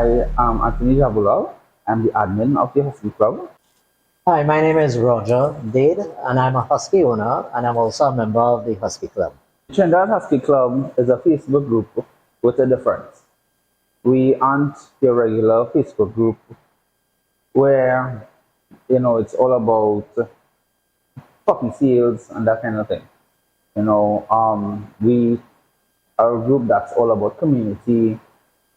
I am Anthony Jaboolal. I'm the admin of the Husky Club. Hi, my name is Roger Dade, and I'm a Husky owner, and I'm also a member of the Husky Club. Trinidad Husky Club is a Facebook group with a difference. We aren't your regular Facebook group where, it's all about puppy sales and that kind of thing. We are a group that's all about community,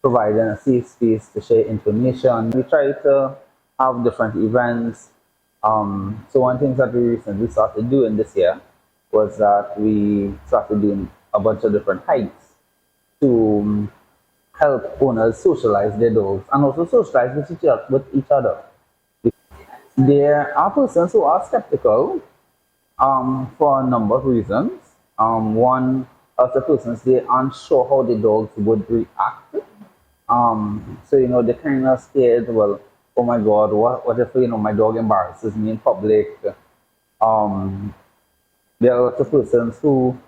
providing a safe space to share information. We try to have different events. So one thing that we recently started doing this year was that we started doing a bunch of different hikes to help owners socialize their dogs and also socialize with each other. There are persons who are skeptical for a number of reasons. One of the persons, they aren't sure how the dogs would react. So they're kind of scared. Well, oh my God, what if my dog embarrasses me in public? Um, there are lots of persons who,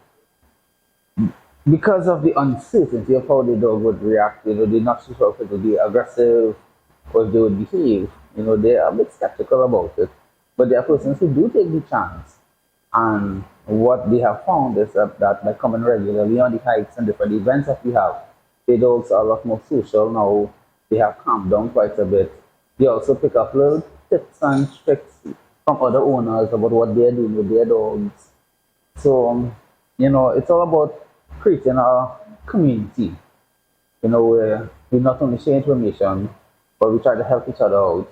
because of the uncertainty of how the dog would react, they're not so sure if it would be aggressive or if they would behave. They're a bit skeptical about it. But there are persons who do take the chance. And what they have found is that by coming regularly on the hikes and different events that we have, the dogs are a lot more social now. They have calmed down quite a bit. They also pick up little tips and tricks from other owners about what they're doing with their dogs. So, it's all about creating a community, where we not only share information, but we try to help each other out.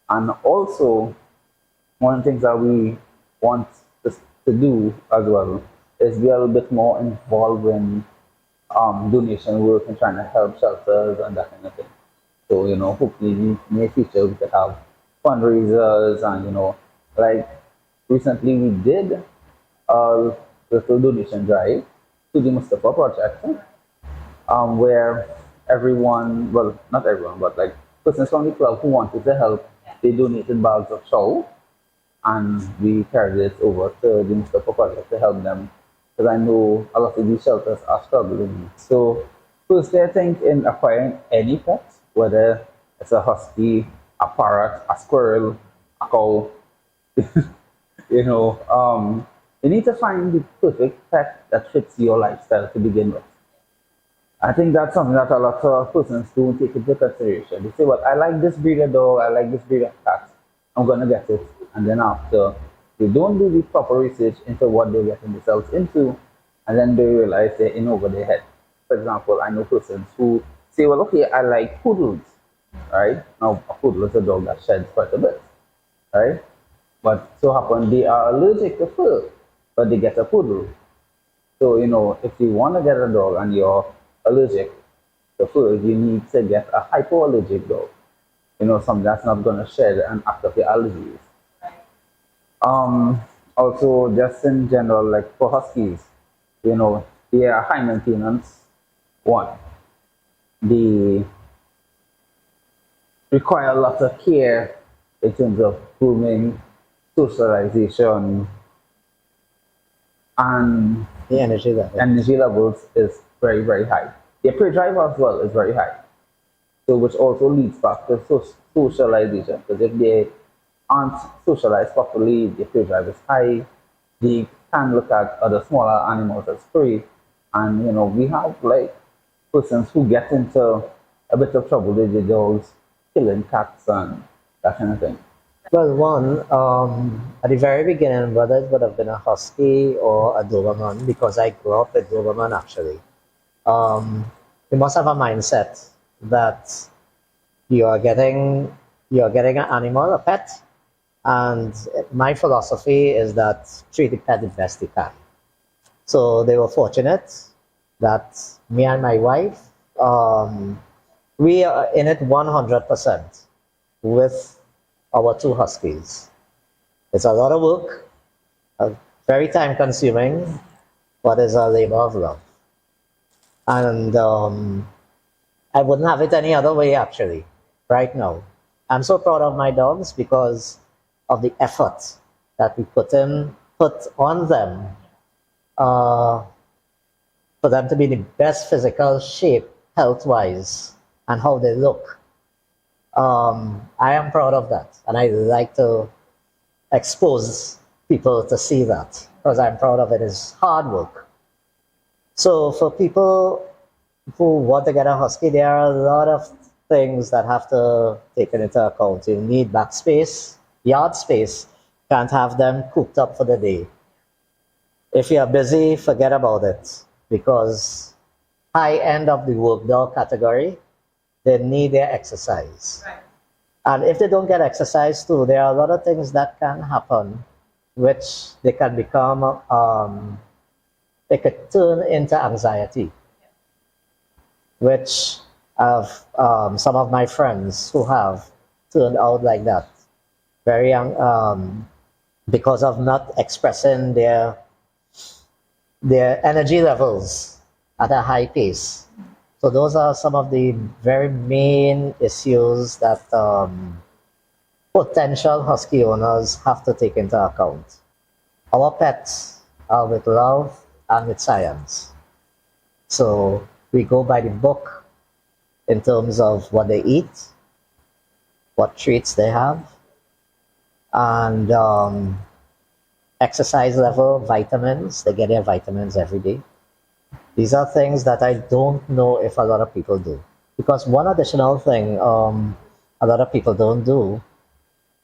And also, one of the things that we want to do as well is be a little bit more involved in donation work and trying to help shelters and that kind of thing. So, hopefully in the near future we could have fundraisers and, like recently we did a little donation drive to the Mustafa Project, where everyone, well, not everyone, but like persons from the club who wanted to help, they donated bags of chow and we carried it over to the Mustafa Project to help them because I know a lot of these shelters are struggling. So, firstly, I think in acquiring any pet, whether it's a husky, a parrot, a squirrel, a cow, you need to find the perfect pet that fits your lifestyle to begin with. I think that's something that a lot of persons don't take into consideration. They say, well, I like this breed of dog, I like this breed of cat, I'm going to get it. And then after, they don't do the proper research into what they're getting themselves into, and then they realize they're in over their head. For example, I know persons who say, well, okay, I like poodles, right? Now, a poodle is a dog that sheds quite a bit, right? But so happen they are allergic to fur, but they get a poodle. So, if you want to get a dog and you're allergic to fur, you need to get a hypoallergic dog. Something that's not going to shed and act up your allergies. Also, just in general, like for huskies, they are high maintenance. One, they require a lot of care in terms of grooming, socialization, and The energy level. energy levels is very, very high. Their prey drive as well is very high. So, which also leads back to socialization. Because if they aren't socialized properly, their prey drive is high. They can look at other smaller animals as prey. And, we have like persons who get into a bit of trouble with their dogs, killing cats and that kind of thing. Well, at the very beginning, whether it would have been a Husky or a Doberman, because I grew up with Doberman actually, you must have a mindset that you're getting an animal, a pet, and my philosophy is that treat the pet the best you can. So they were fortunate that me and my wife, we are in it 100% with our two huskies. It's a lot of work, very time consuming, but it's a labor of love. And I wouldn't have it any other way actually, right now. I'm so proud of my dogs because of the effort that we put on them for them to be in the best physical shape, health-wise, and how they look I am proud of that, and I like to expose people to see that because I'm proud of it. It's hard work. So for people who want to get a husky, there are a lot of things that have to take into account. You need backspace, yard space. Can't have them cooped up for the day. If you're busy, forget about it because high end of the work dog category, they need their exercise. Right. And if they don't get exercise too, there are a lot of things that can happen, which they can become, they could turn into anxiety, which have some of my friends who have turned out like that, very young, because of not expressing their energy levels at a high pace. So those are some of the very main issues that potential husky owners have to take into account. Our pets are with love and with science. So we go by the book in terms of what they eat, what treats they have, and exercise level, vitamins. They get their vitamins every day. These are things that I don't know if a lot of people do. Because one additional thing a lot of people don't do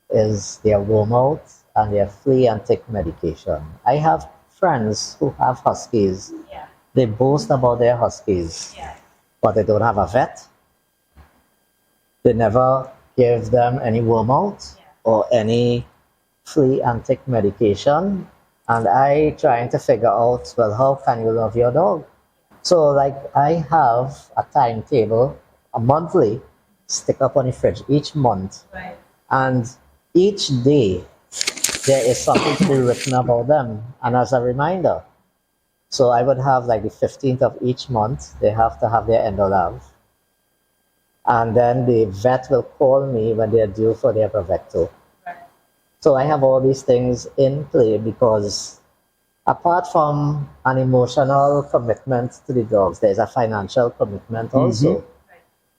is their worm out and their flea and tick medication. I have friends who have huskies. Yeah. They boast about their huskies, Yeah. but they don't have a vet. They never give them any worm out or any flea and tick medication. And I trying to figure out, well, how can you love your dog? So like I have a timetable, a monthly, stick up on the fridge each month. Right. And each day there is something to be written about them. And as a reminder, so I would have like the 15th of each month, they have to have their endolab. And then the vet will call me when they're due for their Bravecto. Right. So I have all these things in play because apart from an emotional commitment to the dogs, there's a financial commitment also. Right.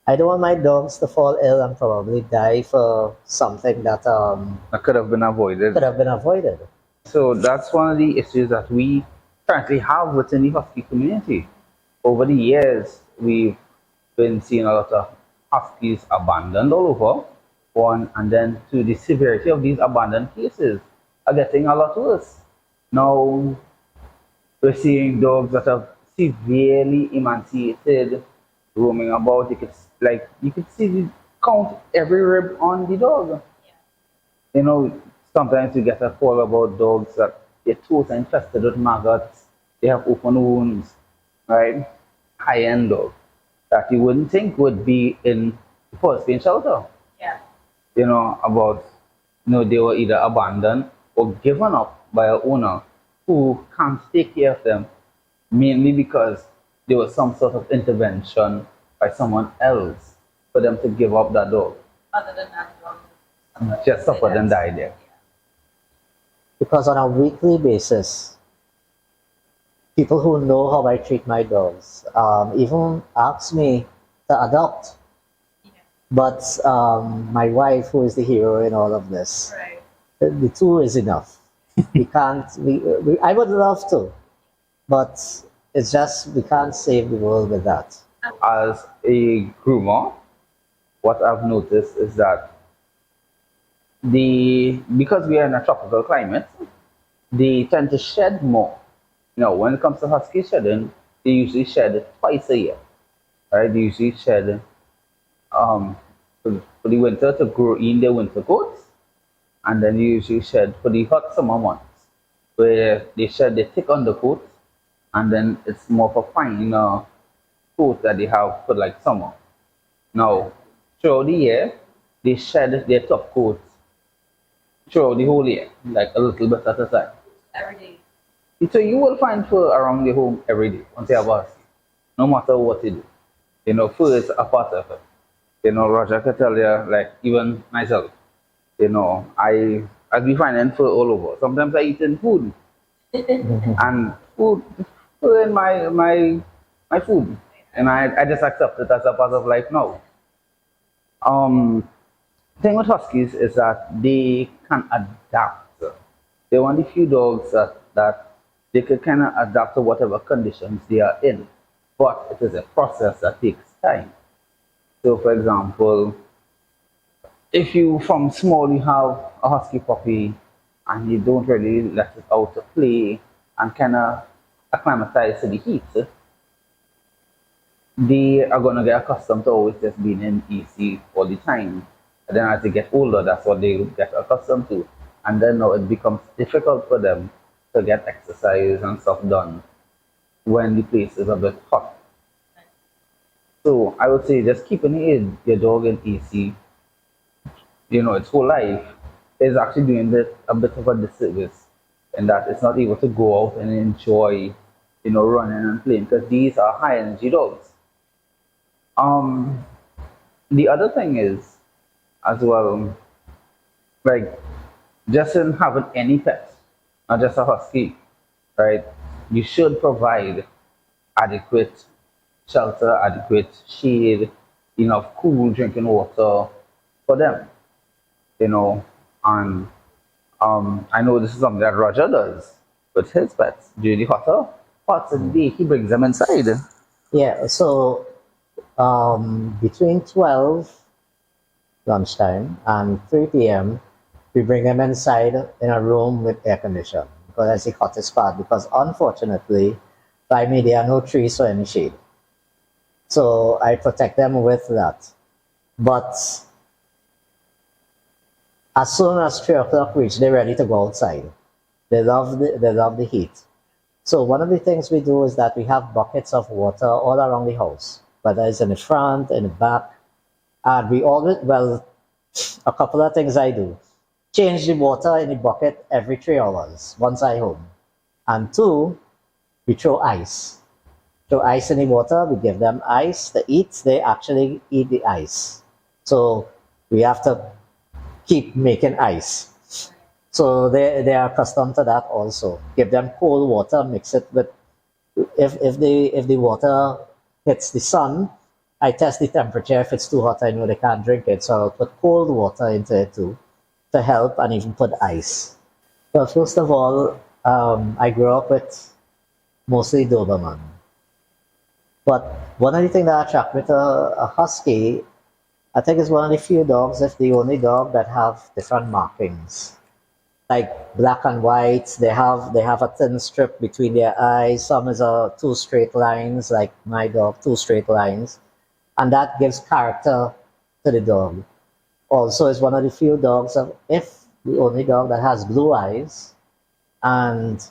I don't want my dogs to fall ill and probably die for something that That could have been avoided. could have been avoided. So that's one of the issues that we currently have within the husky community. Over the years, we've been seeing a lot of huskies abandoned all over. One, and then to the severity of these abandoned cases are getting a lot worse. Now we're seeing dogs that are severely emaciated, roaming about. You could see the count every rib on the dog. You know, sometimes you get a call about dogs that their toes are infested with maggots, they have open wounds, right? High end dog that you wouldn't think would be in the first pain shelter. Yeah. You know, about they were either abandoned or given up by a owner who can't take care of them, mainly because there was some sort of intervention by someone else for them to give up that dog. Other than that, dog Just suffered and died there. Because on a weekly basis, people who know how I treat my dogs even ask me to adopt. Yeah. But my wife, who is the hero in all of this, Right. the two is enough. We can't. I would love to, but it's just we can't save the world with that. As a groomer, what I've noticed is that because we are in a tropical climate, they tend to shed more. When it comes to husky shedding, they usually shed twice a year. Right? They usually shed for the winter to grow in their winter coats, and then they usually shed for the hot summer months, where they shed the thick undercoat, and then it's more of a fine coat that they have for like summer. Now, throughout the year, they shed their top coats throughout the whole year, like a little bit at a time. Every day. So you will find fur around the home every day once you have a husky, no matter what you do. Fur is a part of it. Roger can tell you, like even myself, I be finding fur all over. Sometimes I eat in food, and fur in my food, and I just accept it as a part of life now. thing with Huskies is that they can adapt. They're one of the few dogs that they can kind of adapt to whatever conditions they are in. But it is a process that takes time. So, for example, if you from small you have a husky puppy and you don't really let it out to play and kind of acclimatize to the heat, they are going to get accustomed to always just being in AC all the time. And then as they get older, that's what they get accustomed to. And then now it becomes difficult for them to get exercise and stuff done when the place is a bit hot. So I would say just keeping your dog in AC, its whole life, is actually doing it a bit of a disservice in that it's not able to go out and enjoy, running and playing because these are high energy dogs. Um, the other thing is, as well, like just in having any pet, not just a husky, right? You should provide adequate shelter, adequate shade, enough cool drinking water for them, you know. And I know this is something that Roger does with his pets. During the hotter parts of the day, he brings them inside. Yeah, so between 12 lunchtime and 3 p.m., we bring them inside in a room with air conditioning because that's the hottest part. Because unfortunately, by me, there are no trees or any shade. So I protect them with that. But as soon as 3 o'clock reach, they're ready to go outside. They love the heat. So one of the things we do is that we have buckets of water all around the house, whether it's in the front, in the back. And we always, well, a couple of things I do. Change the water in the bucket every 3 hours once I home. And two, we throw ice. Throw ice in the water, we give them ice to eat, they actually eat the ice. So we have to keep making ice. So they are accustomed to that also. Give them cold water, mix it with if the water hits the sun, I test the temperature. If it's too hot, I know they can't drink it. So I'll put cold water into it too to help and even put ice. Well, first of all, I grew up with mostly Doberman. But one of the things that attracted me to a husky, I think it's one of the few dogs, if the only dog that have different markings. Like black and white, they have a thin strip between their eyes. Some is two straight lines, like my dog, two straight lines. And that gives character to the dog. Also, it's one of the few dogs, if the only dog that has blue eyes, and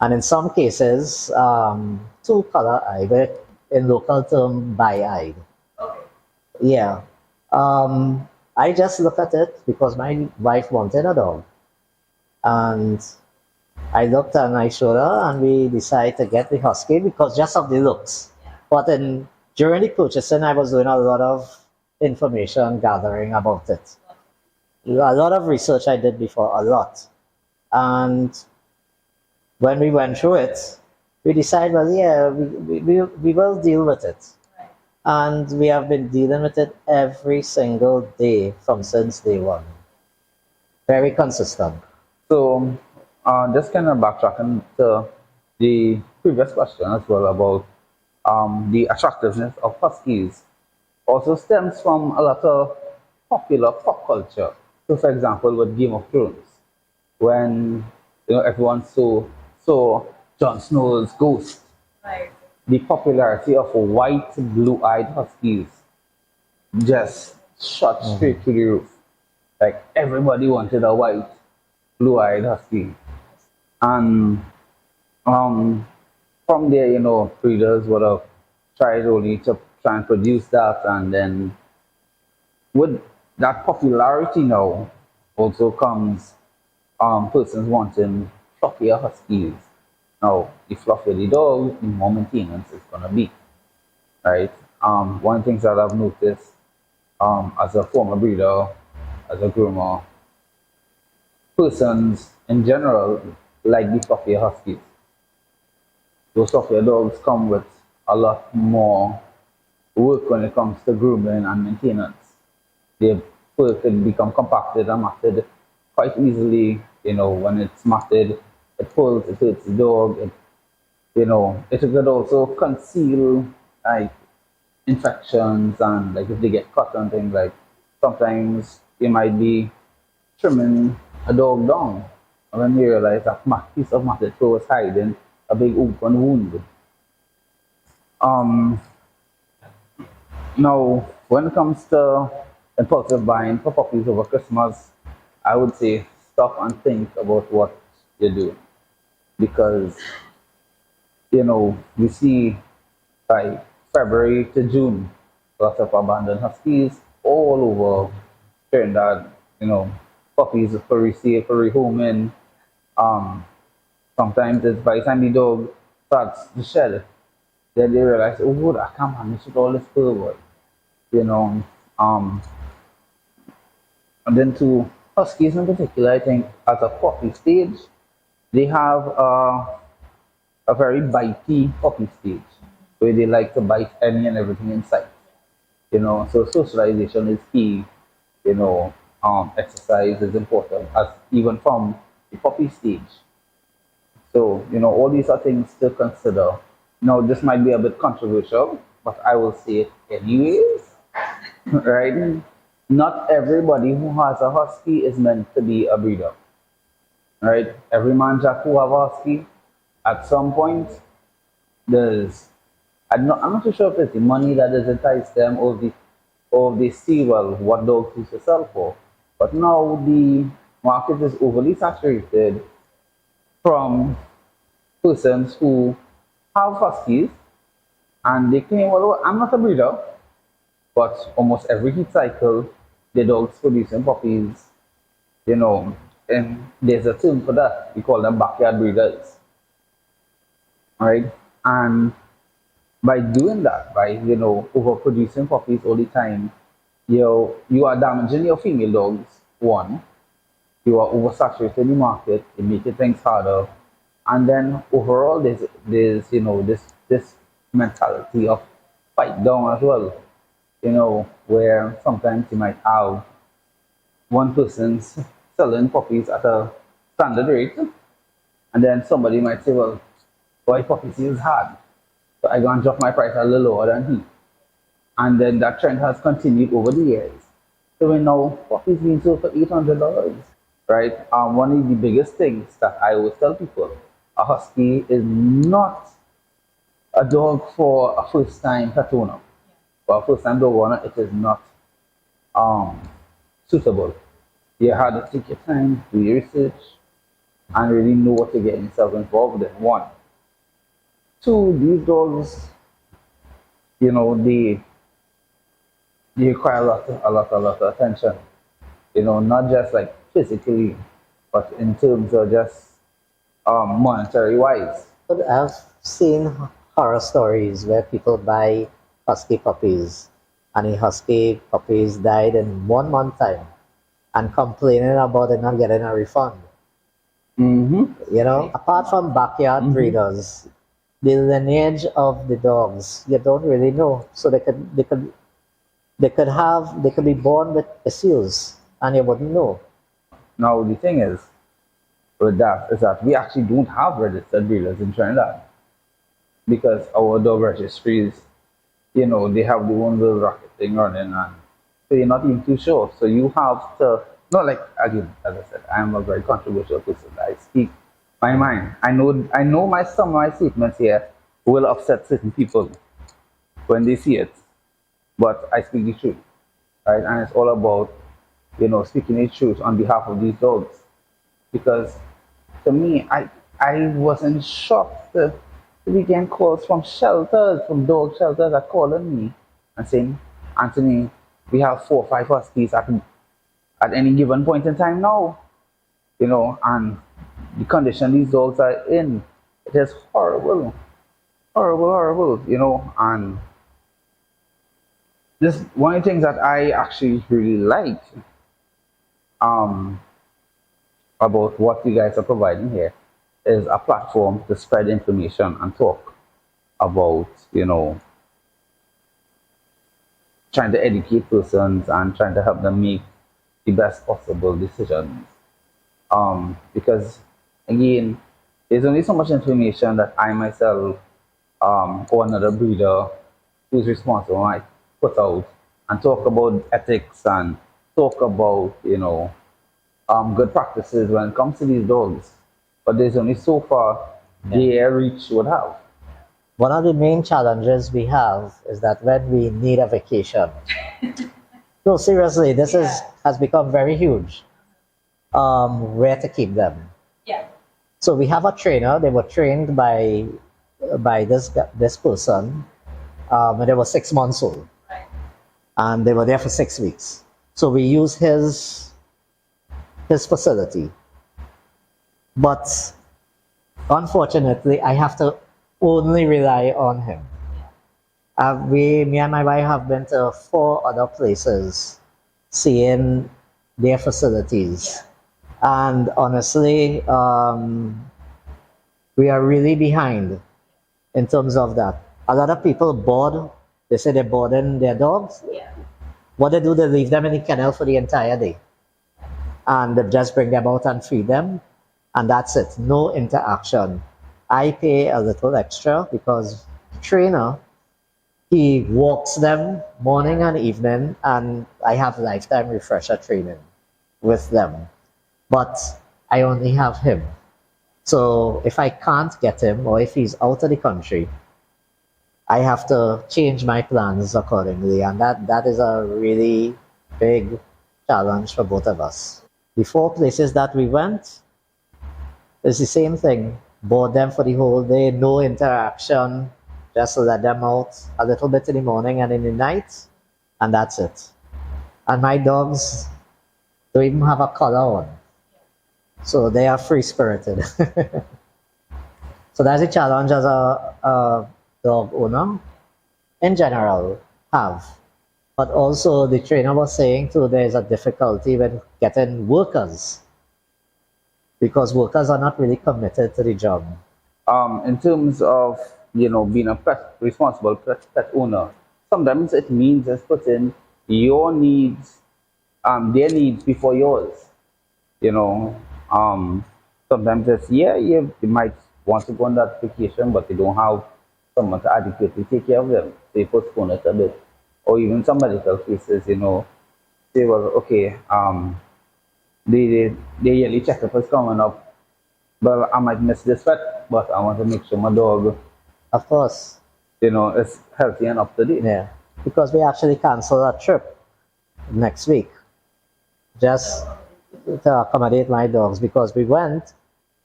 and in some cases, two color eye, but in local term, bi-eyed. Okay. Yeah. I just look at it because my wife wanted a dog. And I looked and I showed her, and we decided to get the husky because just of the looks. But during the purchasing, I was doing a lot of information gathering about it. A lot of research I did before, a lot. And when we went through it, we decided, well, yeah, we will deal with it. Right. And we have been dealing with it every single day from since day one. Very consistent. So, just kind of backtracking to the previous question as well about the attractiveness of huskies also stems from a lot of popular pop culture. So, for example, with Game of Thrones, when everyone saw Jon Snow's ghost, Right. the popularity of white, blue-eyed huskies just shot straight through the roof. Like everybody wanted a white, blue-eyed husky, and um, from there, breeders would have tried only to try and produce that, and then with that popularity now also comes persons wanting fluffier huskies. Now, the fluffier the dog, the more maintenance it's gonna be, right? One of the things that I've noticed as a former breeder, as a groomer, persons in general like the fluffier huskies. Those fluffier dogs come with a lot more work when it comes to grooming and maintenance. They're fur could become compacted and matted quite easily. You know, when it's matted, it pulls, it hurts the dog. It could also conceal like infections and like if they get cut and things like sometimes you might be trimming a dog down and then you realize that piece of matted fur was hiding a big open wound. Um, Now, when it comes to impulsive buying for puppies over Christmas, I would say stop and think about what you're doing because we see by February to June, lots of abandoned huskies all over Trinidad. Puppies for resale, for rehoming. Um, Sometimes it's by the time the dog starts to shed, then they realize, oh, good, I can't manage with all this fur, boy. You know, um, and then to huskies in particular, I think at a puppy stage, they have a very bitey puppy stage where they like to bite any and everything in sight. So socialization is key. Exercise is important as even from the puppy stage. So, all these are things to consider. Now, this might be a bit controversial, but I will say it anyways, right? Not everybody who has a husky is meant to be a breeder, right? Every man jack who have a husky, at some point, there's I'm not too sure if it's the money that has enticed them or they see well what dogs used to sell for. But now the market is overly saturated from persons who have huskies and they claim, well, I'm not a breeder, but almost every heat cycle, the dogs producing puppies, and there's a term for that. We call them backyard breeders, right? And by doing that, by overproducing puppies all the time, you are damaging your female dogs. One, you are oversaturating the market, you make things harder, and then overall there's this mentality of fight down as well. Where sometimes you might have one person's selling puppies at a standard rate, and then somebody might say, well, boy, puppy sales hard, so I gonna drop my price a little lower than he. And then that trend has continued over the years. So we know puppies being sold for $800, right? One of the biggest things that I always tell people, a husky is not a dog for a first time pet owner. For a first time dog owner, it is not um, suitable. You had to take your time, do your research, and really know what you're getting yourself involved in. One. Two, these dogs, they require a lot of attention. Not just like physically, but in terms of just monetary wise. But I've seen horror stories where people buy husky puppies and the husky puppies died in 1 month time and complaining about it not getting a refund. Apart from backyard breeders, the lineage of the dogs you don't really know. So they could be born with issues and you wouldn't know. Now the thing is with that is that we actually don't have registered breeders in Trinidad because our dog registries, they have the one little rocket thing running and so you're not even too sure. So you have to not like again, as I said, I am a very controversial person. I speak my mind. I know some of my statements here will upset certain people when they see it. But I speak the truth. Right? And it's all about, speaking the truth on behalf of these dogs. Because to me, I was in shock to be getting calls from shelters, from dog shelters that calling me and saying, Anthony, we have 4 or 5 huskies at any given point in time now. And the condition these dogs are in, it is horrible. Horrible, horrible, and this one of the things that I actually really like um, about what you guys are providing here is a platform to spread information and talk about, trying to educate persons and trying to help them make the best possible decisions. Because again, there's only so much information that I myself or another breeder who's responsible might put out and talk about ethics and talk about, good practices when it comes to these dogs. But there's only so far their reach would have. One of the main challenges we have is that when we need a vacation, no, seriously, this is Yeah. has become very huge. Where to keep them? Yeah. So we have a trainer. They were trained by this person when they were 6 months old, Right. and they were there for 6 weeks. So we use his facility, but unfortunately, I have to only rely on him. Me and my wife have been to 4 other places, seeing their facilities, and honestly, we are really behind in terms of that. A lot of people board. They say they're boarding their dogs. Yeah. What they do, they leave them in the kennel for the entire day, and they just bring them out and feed them, and that's it. No interaction. I pay a little extra because the trainer, he walks them morning and evening, and I have lifetime refresher training with them. But I only have him. So if I can't get him or if he's out of the country, I have to change my plans accordingly. And that is a really big challenge for both of us. The 4 places that we went, it's the same thing. Board them for the whole day, no interaction, just let them out a little bit in the morning and in the night, and that's it. And my dogs don't even have a collar on. So they are free spirited. So that's a challenge as a dog owner in general have. But also the trainer was saying too, there's a difficulty when getting workers because workers are not really committed to the job. In terms of being a responsible pet owner, sometimes it means just putting your needs, their needs before yours. You know, sometimes it's you might want to go on that vacation, but you don't have someone to adequately take care of them. So you postpone it a bit, or even some medical cases. Say, well, okay, the yearly checkup is coming up. Well, I might miss this vet, but I want to make sure my dog, Of course, is healthy and up to date. yeah. Because we actually canceled a trip next week just to accommodate my dogs because we went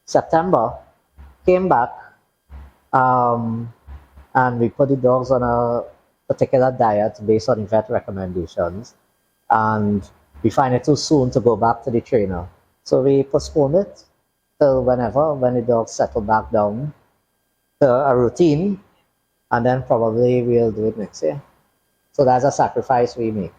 September, came back, and we put the dogs on a particular diet based on vet recommendations, and we find it too soon to go back to the trainer. So we postponed it till when the dogs settle back down to a routine, and then probably we'll do it next year. So that's a sacrifice we make.